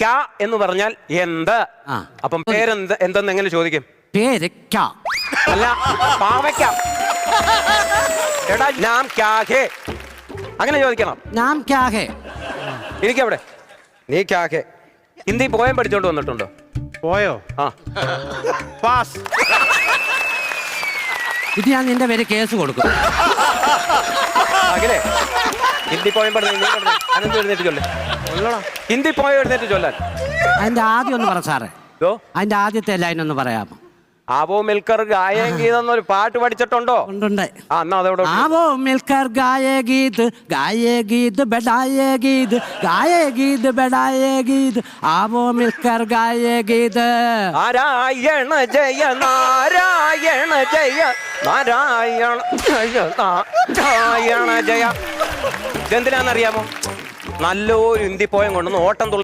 ക്യാ എന്ന് പറഞ്ഞാൽ എന്ത്. അപ്പം പേരെന്ത് എന്തെന്ന് എങ്ങനെ ചോദിക്കും? പേര് ക്യാ അല്ല, പാവയ്ക്ക. എടാ നാം ക്യാ ഹേ അങ്ങനെ ചോദിക്കണം. നാം ക്യാ ഹേ. ഇരിക്കവിടെ. നീ ക്യാ ഹേ ഹിന്ദി പോയം പഠിച്ചോണ്ട് വന്നിട്ടുണ്ടോ? പോയോ? ആ, പാസ്. ഇത് ഞാൻ നിന്റെ പേര് കേസ് കൊടുക്കും. അഖിലേ, ഹിന്ദി പോയം പഠിച്ചു അനന്ത് എഴുന്നേറ്റ് ചൊല്ലേ. ഹിന്ദി പോയം എഴുന്നേറ്റ് ചൊല്ലാൻ. അതിന്റെ ആദ്യം ഒന്ന് പറ സാറേ. ഇതോ അതിന്റെ ആദ്യത്തെ ലൈൻ ഒന്ന് പറയാമോ? ആവോ മിൽക്കർ ഗായേ ഗീത് എന്നൊരു പാട്ട് പഠിച്ചിട്ടുണ്ടോ? ഉണ്ട്. ആ, എന്നാ അതവിടെ. ആവോ മിൽക്കർ ഗായേ ഗീത് ബെഡായേ ഗീത് ഗായേ ഗീത് ബെഡായേ ഗീത് ആവോ മിൽക്കർ ഗായേ ഗീത്. നാരായണ ജയ നാരായണ ജയ നാരായണ ജയ നാരായണ ജയ. ഇതെന്തിനാന്നറിയാമോ? നല്ലൊരു ഹിന്ദി പോയം കൊണ്ടുവന്ന് ഓട്ടം തുള്ളി